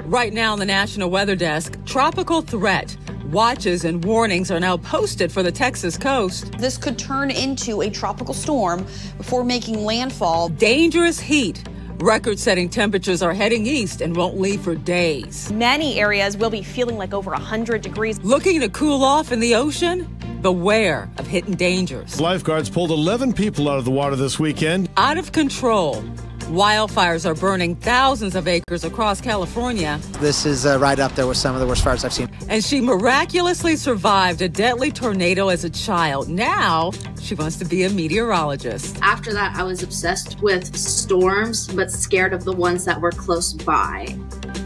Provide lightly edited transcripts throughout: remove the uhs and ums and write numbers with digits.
Right now on the National Weather Desk, tropical threat. Watches and warnings are now posted for the Texas coast. This could turn into a tropical storm before making landfall. Dangerous heat. Record-setting temperatures are heading east and won't leave for days. Many areas will be feeling like over 100 degrees. Looking to cool off in the ocean? Beware of hidden dangers. Lifeguards pulled 11 people out of the water this weekend. Out of control. Wildfires are burning thousands of acres across California. This is right up there with some of the worst fires I've seen. And she miraculously survived a deadly tornado as a child. Now she wants to be a meteorologist. After that, I was obsessed with storms, but scared of the ones that were close by.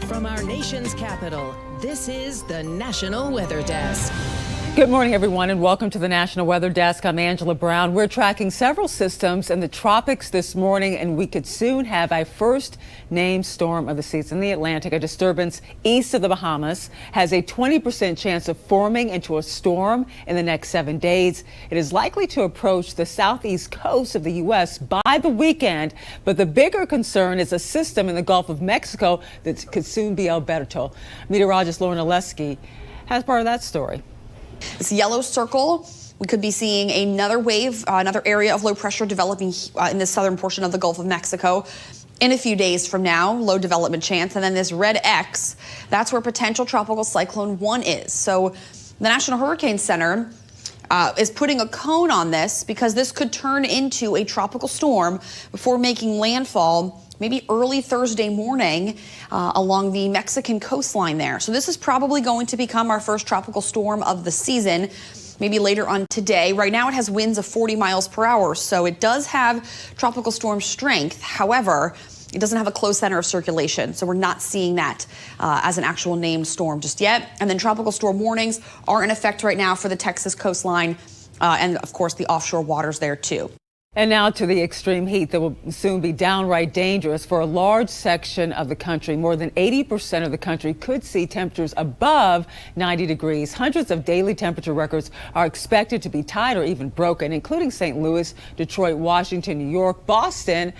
From our nation's capital, this is the National Weather Desk. Good morning, everyone, and welcome to the National Weather Desk. I'm Angela Brown. We're tracking several systems in the tropics this morning, and we could soon have our first named storm of the season. The Atlantic, a disturbance east of the Bahamas, has a 20% chance of forming into a storm in the next 7 days. It is likely to approach the southeast coast of the U.S. by the weekend, but the bigger concern is a system in the Gulf of Mexico that could soon be Alberto. Meteorologist Lauren Oleski has part of that story. This yellow circle, we could be seeing another wave, another area of low pressure developing in the southern portion of the Gulf of Mexico in a few days from now, low development chance. And then this red X, that's where potential tropical cyclone 1 is. So the National Hurricane Center is putting a cone on this because this could turn into a tropical storm before making landfall maybe early Thursday morning along the Mexican coastline there. So this is probably going to become our first tropical storm of the season, maybe later on today. Right now it has winds of 40 miles per hour, so it does have tropical storm strength. However, it doesn't have a close center of circulation, so we're not seeing that as an actual named storm just yet. And then tropical storm warnings are in effect right now for the Texas coastline and, of course, the offshore waters there, too. And now to the extreme heat that will soon be downright dangerous for a large section of the country. More than 80% of the country could see temperatures above 90 degrees. Hundreds of daily temperature records are expected to be tied or even broken, including St. Louis, Detroit, Washington, New York, Boston.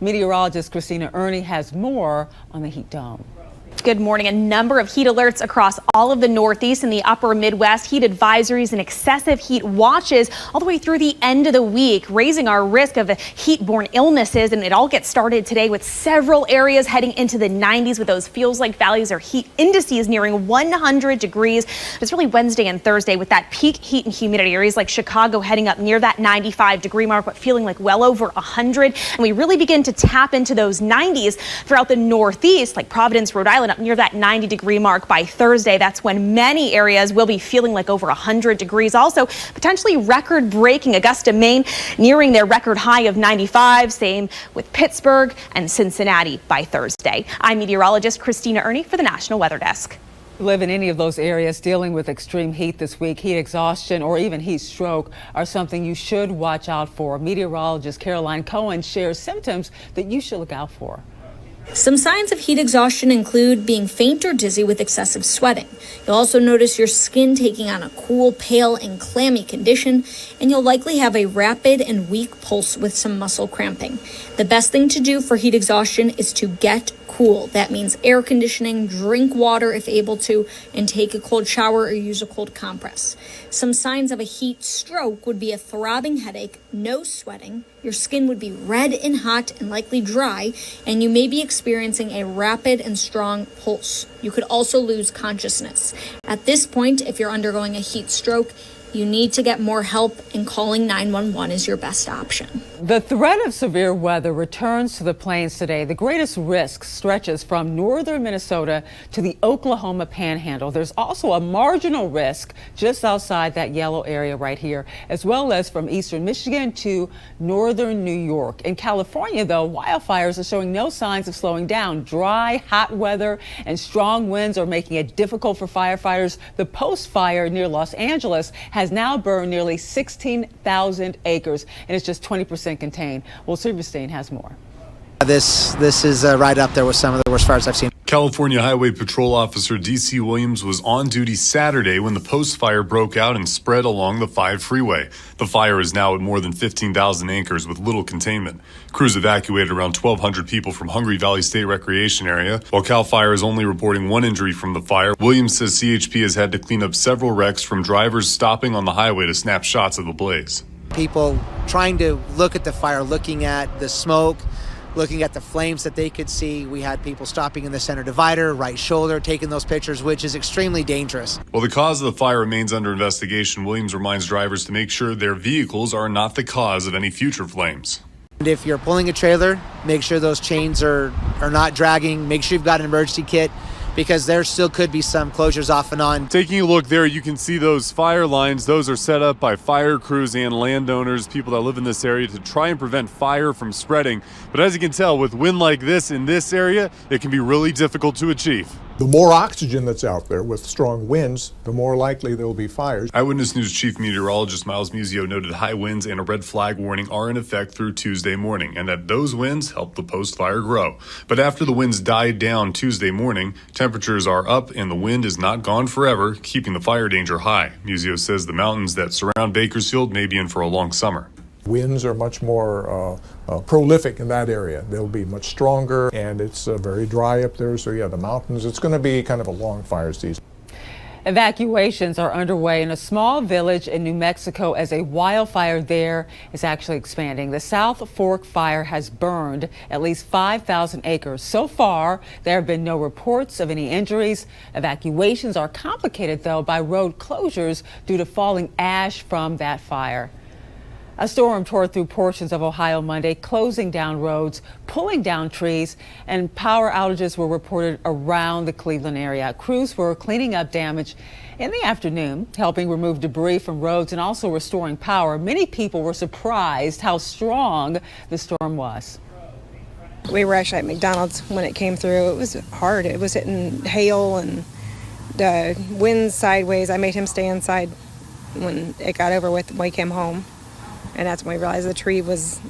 Meteorologist Christina Ernie has more on the heat dome. Good morning. A number of heat alerts across all of the Northeast and the upper Midwest. Heat advisories and excessive heat watches all the way through the end of the week, raising our risk of heat-borne illnesses. And it all gets started today with several areas heading into the 90s with those feels-like values or heat indices nearing 100 degrees. It's really Wednesday and Thursday with that peak heat and humidity. Areas like Chicago heading up near that 95-degree mark, but feeling like well over 100. And we really begin to tap into those 90s throughout the Northeast, like Providence, Rhode Island, up near that 90-degree mark by Thursday. That's when many areas will be feeling like over 100 degrees. Also, potentially record-breaking Augusta, Maine, nearing their record high of 95. Same with Pittsburgh and Cincinnati by Thursday. I'm meteorologist Christina Ernie for the National Weather Desk. Live in any of those areas dealing with extreme heat this week, heat exhaustion or even heat stroke are something you should watch out for. Meteorologist Caroline Cohen shares symptoms that you should look out for. Some signs of heat exhaustion include being faint or dizzy with excessive sweating. You'll also notice your skin taking on a cool, pale, and clammy condition, and you'll likely have a rapid and weak pulse with some muscle cramping. The best thing to do for heat exhaustion is to get cool. That means air conditioning, drink water if able to, and take a cold shower or use a cold compress. Some signs of a heat stroke would be a throbbing headache, no sweating, your skin would be red and hot and likely dry, and you may be experiencing a rapid and strong pulse. You could also lose consciousness. At this point, if you're undergoing a heat stroke, you need to get more help, and calling 911 is your best option. The threat of severe weather returns to the plains today. The greatest risk stretches from northern Minnesota to the Oklahoma Panhandle. There's also a marginal risk just outside that yellow area right here, as well as from eastern Michigan to northern New York. In California, though, wildfires are showing no signs of slowing down. Dry, hot weather and strong winds are making it difficult for firefighters. The post-fire near Los Angeles has now burned nearly 16,000 acres, and it's just 20% contained. Well, Silverstein has more. This is right up there with some of the worst fires I've seen. California Highway Patrol Officer D.C. Williams was on duty Saturday when the post fire broke out and spread along the 5 freeway. The fire is now at more than 15,000 acres with little containment. Crews evacuated around 1,200 people from Hungry Valley State Recreation Area. While CAL FIRE is only reporting 1 injury from the fire, Williams says CHP has had to clean up several wrecks from drivers stopping on the highway to snap shots of the blaze. People trying to look at the fire, looking at the smoke, looking at the flames that they could see. We had people stopping in the center divider, right shoulder, taking those pictures, which is extremely dangerous. While the cause of the fire remains under investigation, Williams reminds drivers to make sure their vehicles are not the cause of any future flames. And if you're pulling a trailer, make sure those chains are not dragging. Make sure you've got an emergency kit, because there still could be some closures off and on. Taking a look there, you can see those fire lines. Those are set up by fire crews and landowners, people that live in this area, to try and prevent fire from spreading. But as you can tell, with wind like this in this area, it can be really difficult to achieve. The more oxygen that's out there with strong winds, the more likely there will be fires. Eyewitness News Chief Meteorologist Miles Musio noted high winds and a red flag warning are in effect through Tuesday morning, and that those winds helped the post-fire grow. But after the winds died down Tuesday morning, temperatures are up and the wind is not gone forever, keeping the fire danger high. Musio says the mountains that surround Bakersfield may be in for a long summer. Winds are much more prolific in that area. They'll be much stronger, and it's very dry up there. So yeah, the mountains, it's going to be kind of a long fire season. Evacuations are underway in a small village in New Mexico as a wildfire there is actually expanding. The South Fork fire has burned at least 5,000 acres. So far, there have been no reports of any injuries. Evacuations are complicated, though, by road closures due to falling ash from that fire. A storm tore through portions of Ohio Monday, closing down roads, pulling down trees, and power outages were reported around the Cleveland area. Crews were cleaning up damage in the afternoon, helping remove debris from roads and also restoring power. Many people were surprised how strong the storm was. We were actually at McDonald's when it came through. It was hard. It was hitting hail and the wind sideways. I made him stay inside when it got over with when we came home. And that's when we realized the tree was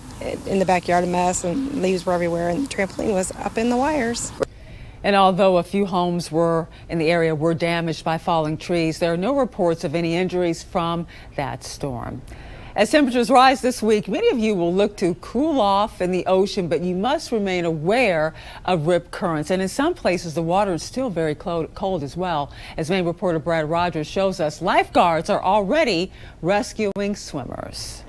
in the backyard a mess and leaves were everywhere and the trampoline was up in the wires. And although a few homes in the area were damaged by falling trees, there are no reports of any injuries from that storm. As temperatures rise this week, many of you will look to cool off in the ocean, but you must remain aware of rip currents. And in some places, the water is still very cold as well. As Maine reporter Brad Rogers shows us, lifeguards are already rescuing swimmers.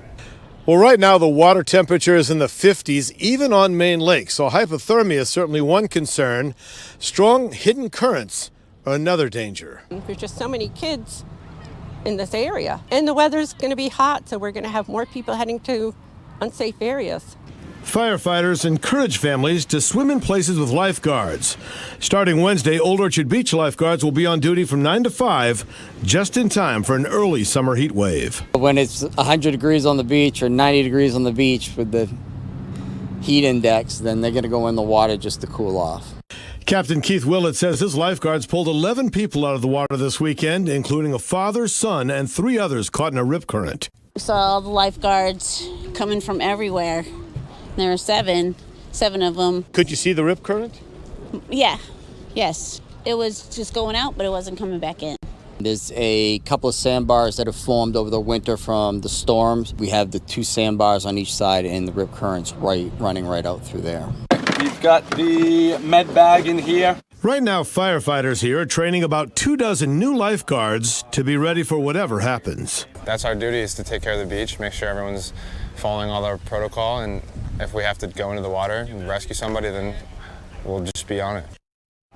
Well, right now the water temperature is in the 50s, even on Maine Lake. So hypothermia is certainly one concern. Strong hidden currents are another danger. There's just so many kids in this area. And the weather's going to be hot, so we're going to have more people heading to unsafe areas. Firefighters encourage families to swim in places with lifeguards. Starting Wednesday, Old Orchard Beach lifeguards will be on duty from 9 to 5, just in time for an early summer heat wave. When it's 100 degrees on the beach or 90 degrees on the beach with the heat index, then they're going to go in the water just to cool off. Captain Keith Willett says his lifeguards pulled 11 people out of the water this weekend, including a father, son, and 3 others caught in a rip current. We saw all the lifeguards coming from everywhere. There were seven of them. Could you see the rip current? Yeah, yes. It was just going out, but it wasn't coming back in. There's a couple of sandbars that have formed over the winter from the storms. We have the 2 sandbars on each side and the rip currents running right out through there. We've got the med bag in here. Right now, firefighters here are training about 24 new lifeguards to be ready for whatever happens. That's our duty, is to take care of the beach, make sure everyone's following all our protocol, and if we have to go into the water and rescue somebody, then we'll just be on it.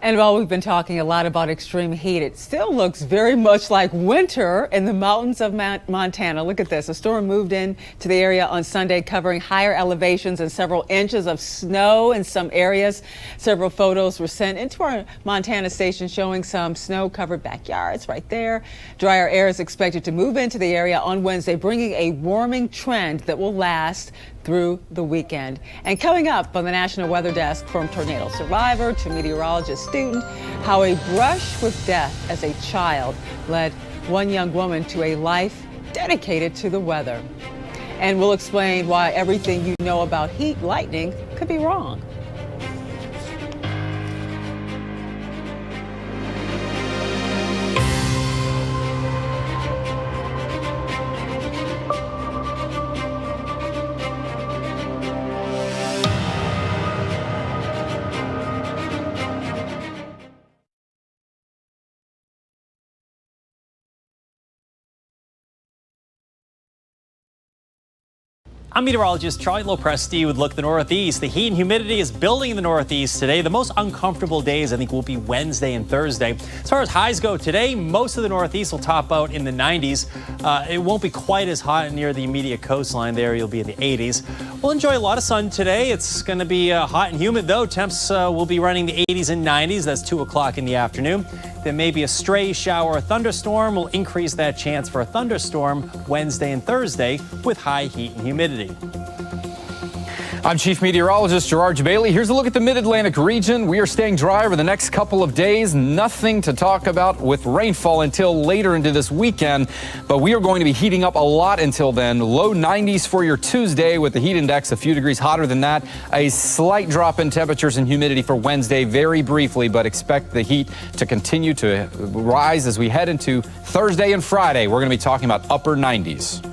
And while we've been talking a lot about extreme heat, it still looks very much like winter in the mountains of Montana. Look at this. A storm moved in to the area on Sunday, covering higher elevations and several inches of snow in some areas. Several photos were sent into our Montana station showing some snow-covered backyards right there. Drier air is expected to move into the area on Wednesday, bringing a warming trend that will last through the weekend. And coming up on the National Weather Desk, from tornado survivor to meteorologist student, how a brush with death as a child led one young woman to a life dedicated to the weather. And we'll explain why everything you know about heat lightning could be wrong. I'm meteorologist Charlie Lopresti with Look at the Northeast. The heat and humidity is building in the Northeast today. The most uncomfortable days, I think, will be Wednesday and Thursday. As far as highs go today, most of the Northeast will top out in the 90s. It won't be quite as hot near the immediate coastline. There you'll be in the 80s. We'll enjoy a lot of sun today. It's going to be hot and humid, though. Temps will be running the 80s and 90s. That's 2 o'clock in the afternoon. There may be a stray shower or thunderstorm. Will increase that chance for a thunderstorm Wednesday and Thursday with high heat and humidity. I'm Chief Meteorologist Gerard Bailey. Here's a look at the Mid-Atlantic region. We are staying dry over the next couple of days. Nothing to talk about with rainfall until later into this weekend, but we are going to be heating up a lot until then. Low 90s for your Tuesday with the heat index a few degrees hotter than that. A slight drop in temperatures and humidity for Wednesday very briefly, but expect the heat to continue to rise as we head into Thursday and Friday. We're going to be talking about upper 90s.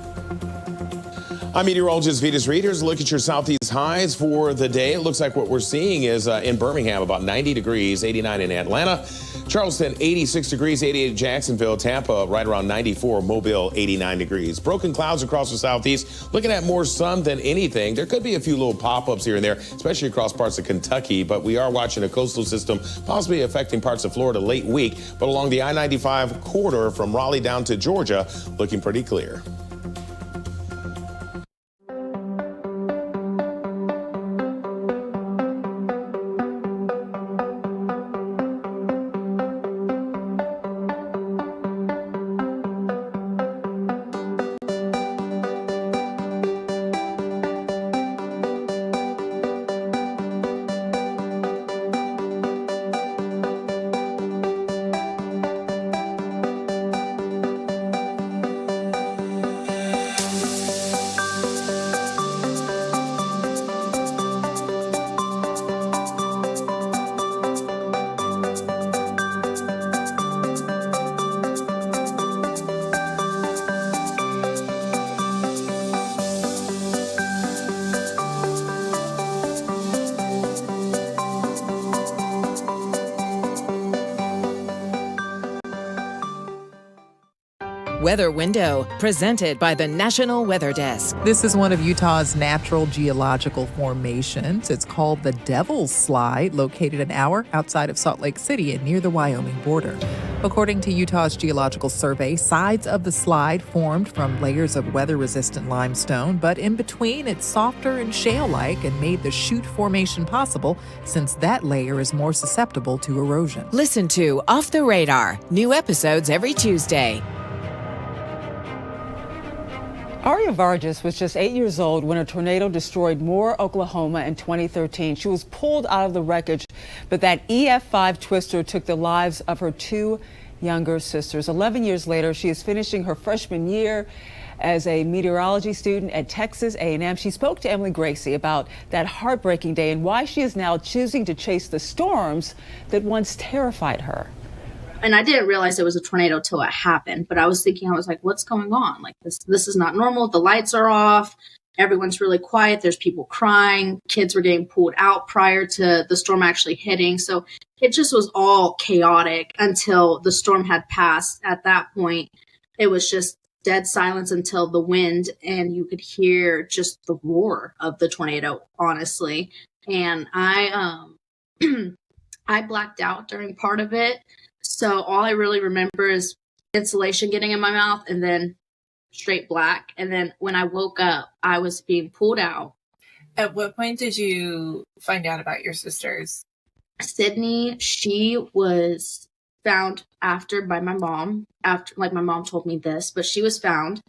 I'm meteorologist Vitas Reed. Here's a look at your southeast highs for the day. It looks like what we're seeing is in Birmingham about 90 degrees, 89 in Atlanta, Charleston 86 degrees, 88 in Jacksonville, Tampa right around 94, Mobile 89 degrees. Broken clouds across the southeast, looking at more sun than anything. There could be a few little pop-ups here and there, especially across parts of Kentucky, but we are watching a coastal system possibly affecting parts of Florida late week, but along the I-95 corridor from Raleigh down to Georgia, looking pretty clear. Weather Window, presented by the National Weather Desk. This is one of Utah's natural geological formations. It's called the Devil's Slide, located an hour outside of Salt Lake City and near the Wyoming border. According to Utah's Geological Survey, sides of the slide formed from layers of weather-resistant limestone, but in between it's softer and shale-like and made the chute formation possible since that layer is more susceptible to erosion. Listen to Off the Radar, new episodes every Tuesday. Aria Vargas was just 8 years old when a tornado destroyed Moore, Oklahoma in 2013. She was pulled out of the wreckage, but that EF5 twister took the lives of her 2 younger sisters. 11 years later, she is finishing her freshman year as a meteorology student at Texas A&M. She spoke to Emily Gracie about that heartbreaking day and why she is now choosing to chase the storms that once terrified her. And I didn't realize it was a tornado till it happened. But I was thinking, I was like, what's going on? Like, this is not normal. The lights are off. Everyone's really quiet. There's people crying. Kids were getting pulled out prior to the storm actually hitting. So it just was all chaotic until the storm had passed. At that point, it was just dead silence until the wind, and you could hear just the roar of the tornado, honestly. And I blacked out during part of it. So all I really remember is insulation getting in my mouth and then straight black. And then when I woke up, I was being pulled out. At what point did you find out about your sisters? Sydney, she was found after by my mom. After, like, my mom told me this, but she was found.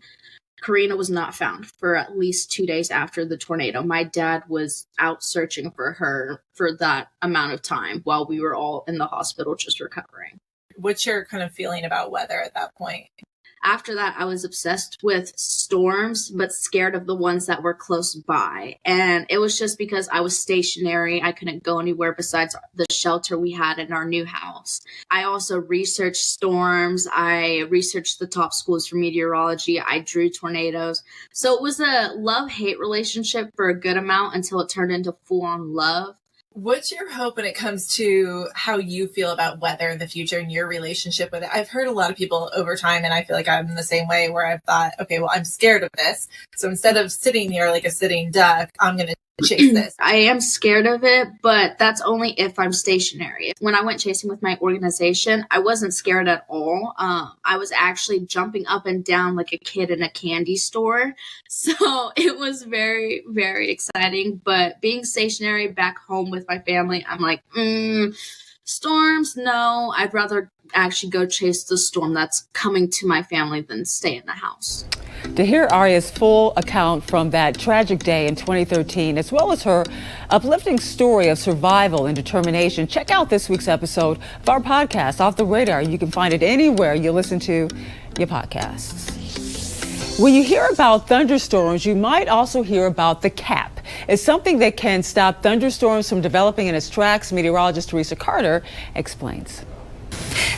Karina was not found for at least 2 days after the tornado. My dad was out searching for her for that amount of time while we were all in the hospital just recovering. What's your kind of feeling about weather at that point? After that, I was obsessed with storms, but scared of the ones that were close by. And it was just because I was stationary. I couldn't go anywhere besides the shelter we had in our new house. I also researched storms. I researched the top schools for meteorology. I drew tornadoes. So it was a love-hate relationship for a good amount until it turned into full-on love. What's your hope when it comes to how you feel about weather in the future and your relationship with it? I've heard a lot of people over time, and I feel like I'm the same way, where I've thought, okay, well, I'm scared of this. So instead of sitting here like a sitting duck, I'm going to chase this. I am scared of it, but that's only if I'm stationary. When I went chasing with my organization, I wasn't scared at all. I was actually jumping up and down like a kid in a candy store. So it was very, very exciting. But being stationary back home with my family, I'm like, storms, no. I'd rather actually go chase the storm that's coming to my family than stay in the house. To hear Arya's full account from that tragic day in 2013, as well as her uplifting story of survival and determination, check out this week's episode of our podcast, Off the Radar. You can find it anywhere you listen to your podcasts. When you hear about thunderstorms, you might also hear about the cap. It's something that can stop thunderstorms from developing in its tracks. Meteorologist Teresa Carter explains.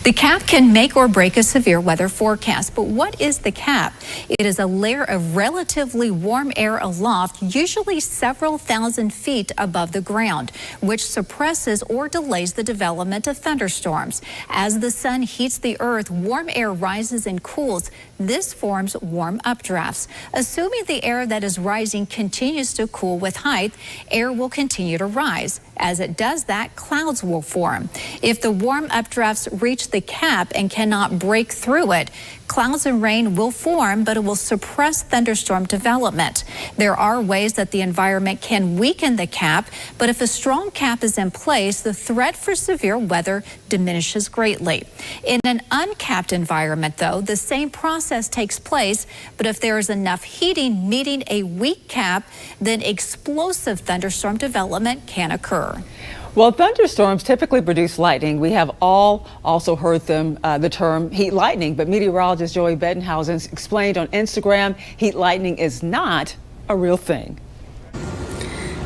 The cap can make or break a severe weather forecast, but what is the cap? It is a layer of relatively warm air aloft, usually several thousand feet above the ground, which suppresses or delays the development of thunderstorms. As the sun heats the earth, warm air rises and cools. This forms warm updrafts. Assuming the air that is rising continues to cool with height, air will continue to rise. As it does that, clouds will form. If the warm updrafts reach the cap and cannot break through it, clouds and rain will form, but it will suppress thunderstorm development. There are ways that the environment can weaken the cap, but if a strong cap is in place, the threat for severe weather diminishes greatly. In an uncapped environment, though, the same process takes place, but if there is enough heating meeting a weak cap, then explosive thunderstorm development can occur. Well, thunderstorms typically produce lightning. We have all also heard the term heat lightning, but meteorologist Joey Bettenhausen explained on Instagram, heat lightning is not a real thing.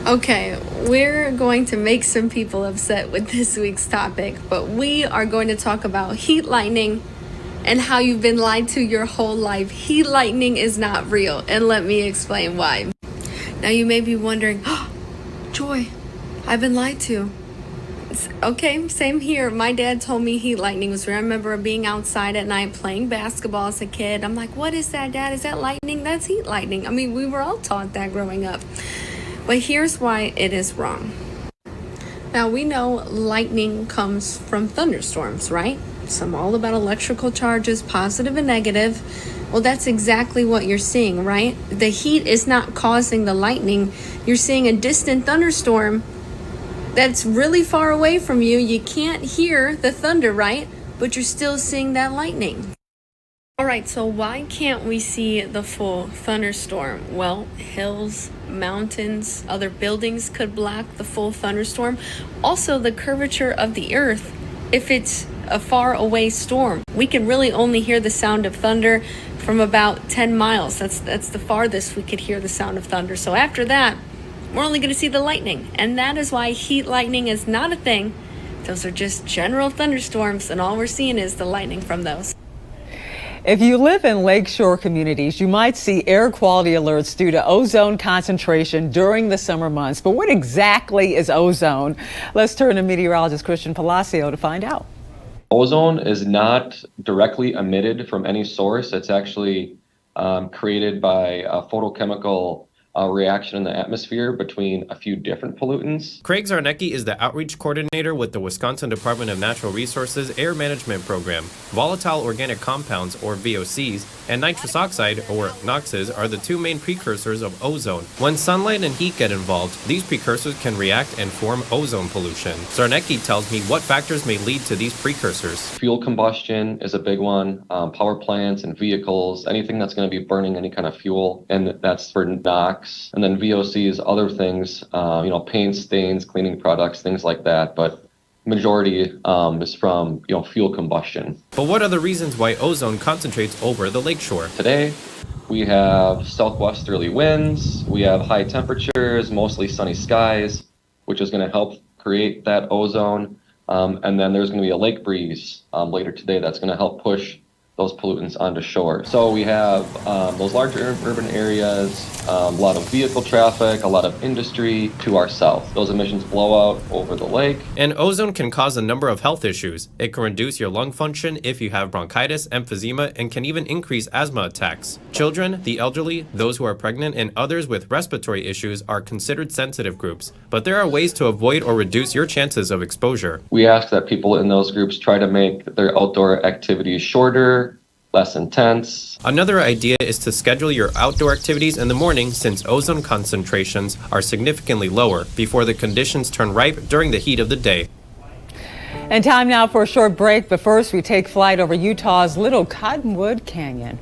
Okay, we're going to make some people upset with this week's topic, but we are going to talk about heat lightning and how you've been lied to your whole life. Heat lightning is not real, and let me explain why. Now you may be wondering, oh, Joy, I've been lied to. Okay, same here. My dad told me heat lightning was real. I remember being outside at night playing basketball as a kid. I'm like, what is that, Dad? Is that lightning? That's heat lightning. I mean, we were all taught that growing up. But here's why it is wrong. Now, we know lightning comes from thunderstorms, right? Some all about electrical charges, positive and negative. Well, that's exactly what you're seeing, right? The heat is not causing the lightning. You're seeing a distant thunderstorm that's really far away from you. You can't hear the thunder, right? But you're still seeing that lightning. All right, so why can't we see the full thunderstorm? Well, hills, mountains, other buildings could block the full thunderstorm. Also, the curvature of the earth. If it's a far away storm, we can really only hear the sound of thunder from about 10 miles. That's the farthest we could hear the sound of thunder. So after that, we're only going to see the lightning, and that is why heat lightning is not a thing. Those are just general thunderstorms, and all we're seeing is the lightning from those. If you live in lakeshore communities, you might see air quality alerts due to ozone concentration during the summer months. But what exactly is ozone? Let's turn to meteorologist Christian Palacio to find out. Ozone is not directly emitted from any source. It's actually created by a photochemical reaction in the atmosphere between a few different pollutants. Craig Zarnecki is the outreach coordinator with the Wisconsin Department of Natural Resources Air Management Program. Volatile organic compounds, or VOCs, and nitrous oxide, or NOxes, are the two main precursors of ozone. When sunlight and heat get involved, these precursors can react and form ozone pollution. Zarnecki tells me what factors may lead to these precursors. Fuel combustion is a big one. Power plants and vehicles, anything that's going to be burning any kind of fuel, and that's for NOx. And then VOCs, other things, paint stains, cleaning products, things like that. But majority is from, fuel combustion. But what are the reasons why ozone concentrates over the lakeshore? Today, we have southwesterly winds, we have high temperatures, mostly sunny skies, which is going to help create that ozone. And then there's going to be a lake breeze later today that's going to help push those pollutants onto shore. So we have those larger urban areas, a lot of vehicle traffic, a lot of industry to our south. Those emissions blow out over the lake. And ozone can cause a number of health issues. It can reduce your lung function if you have bronchitis, emphysema, and can even increase asthma attacks. Children, the elderly, those who are pregnant, and others with respiratory issues are considered sensitive groups. But there are ways to avoid or reduce your chances of exposure. We ask that people in those groups try to make their outdoor activities shorter, less intense. Another idea is to schedule your outdoor activities in the morning, since ozone concentrations are significantly lower before the conditions turn ripe during the heat of the day. And time now for a short break, but first we take flight over Utah's Little Cottonwood Canyon.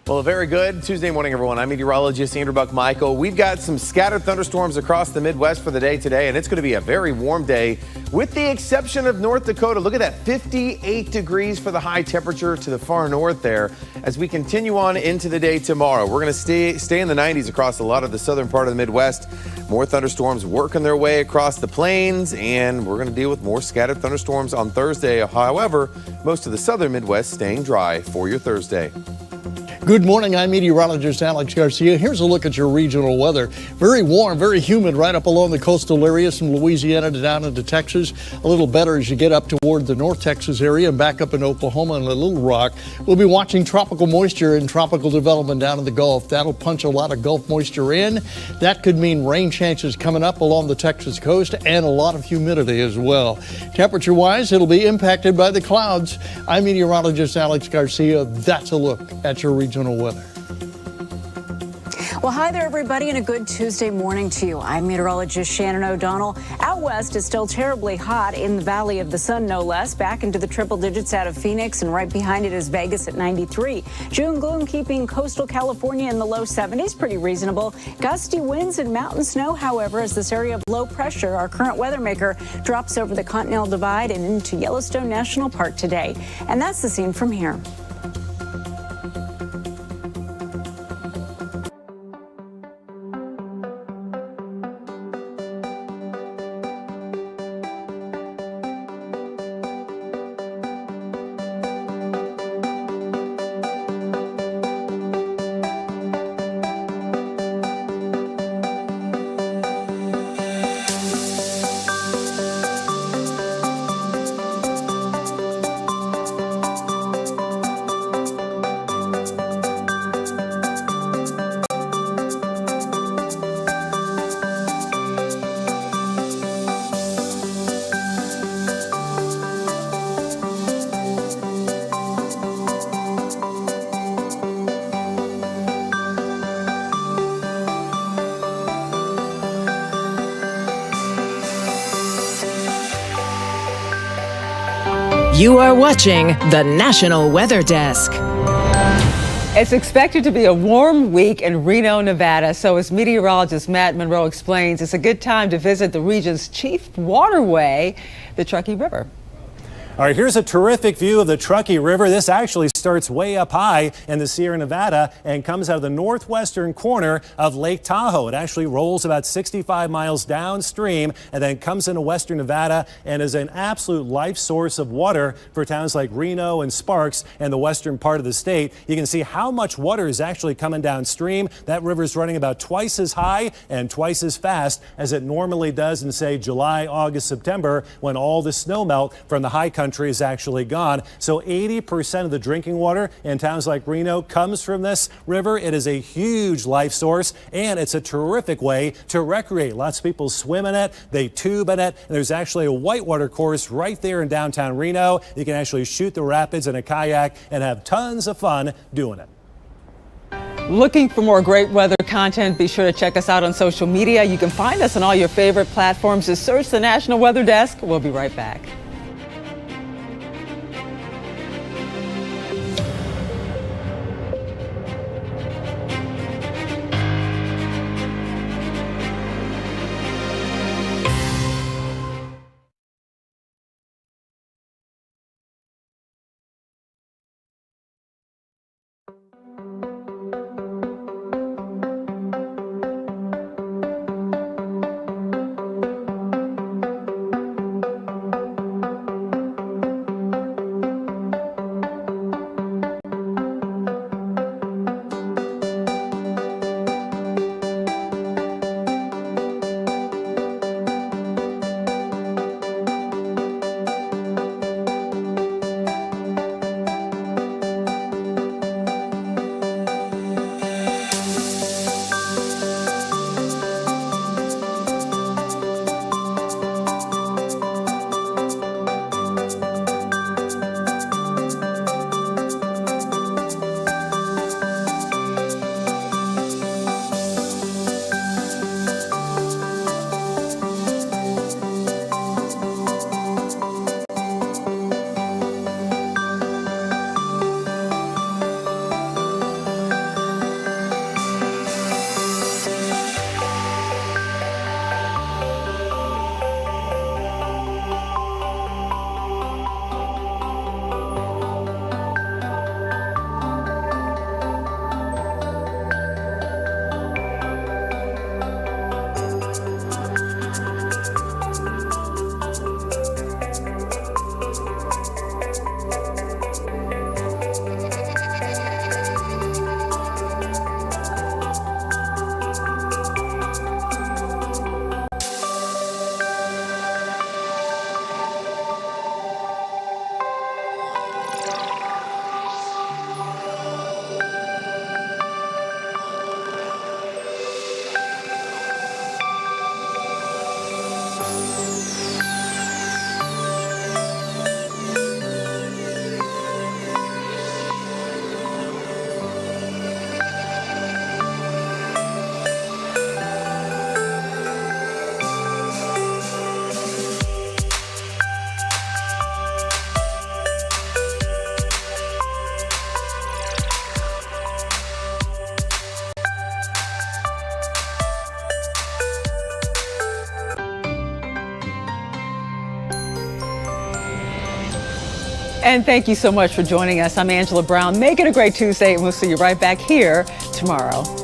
Well, a very good Tuesday morning, everyone. I'm meteorologist Andrew Buck-Michael. We've got some scattered thunderstorms across the Midwest for the day today, and it's going to be a very warm day, with the exception of North Dakota. Look at that, 58 degrees for the high temperature to the far north there. As we continue on into the day tomorrow, we're going to stay in the 90s across a lot of the southern part of the Midwest. More thunderstorms working their way across the plains, and we're going to deal with more scattered thunderstorms on Thursday. However, most of the southern Midwest staying dry for your Thursday. Good morning, I'm meteorologist Alex Garcia. Here's a look at your regional weather. Very warm, very humid right up along the coastal areas from Louisiana to down into Texas. A little better as you get up toward the North Texas area and back up in Oklahoma and Little Rock. We'll be watching tropical moisture and tropical development down in the Gulf. That'll punch a lot of Gulf moisture in. That could mean rain chances coming up along the Texas coast and a lot of humidity as well. Temperature-wise, it'll be impacted by the clouds. I'm meteorologist Alex Garcia. That's a look at your regional weather. Well, hi there, everybody, and a good Tuesday morning to you. I'm meteorologist Shannon O'Donnell. Out west is still terribly hot in the Valley of the Sun, no less. Back into the triple digits out of Phoenix, and right behind it is Vegas at 93. June gloom keeping coastal California in the low 70s, pretty reasonable. Gusty winds and mountain snow, however, as this area of low pressure, our current weather maker, drops over the Continental Divide and into Yellowstone National Park today. And that's the scene from here. You are watching the National Weather Desk. It's expected to be a warm week in Reno, Nevada. So as meteorologist Matt Monroe explains, it's a good time to visit the region's chief waterway, the Truckee River. All right, here's a terrific view of the Truckee River. This actually starts way up high in the Sierra Nevada and comes out of the northwestern corner of Lake Tahoe. It actually rolls about 65 miles downstream and then comes into western Nevada and is an absolute life source of water for towns like Reno and Sparks and the western part of the state. You can see how much water is actually coming downstream. That river is running about twice as high and twice as fast as it normally does in, say, July, August, September, when all the snow melt from the high country is actually gone. So 80% of the drinking water in towns like Reno comes from this river. It is a huge life source, and it's a terrific way to recreate. Lots of people swim in it, they tube in it, and there's actually a whitewater course right there in downtown Reno. You can actually shoot the rapids in a kayak and have tons of fun doing it. Looking for more great weather content? Be sure to check us out on social media. You can find us on all your favorite platforms. Just search the National Weather Desk. We'll be right back. And thank you so much for joining us. I'm Angela Brown. Make it a great Tuesday, and we'll see you right back here tomorrow.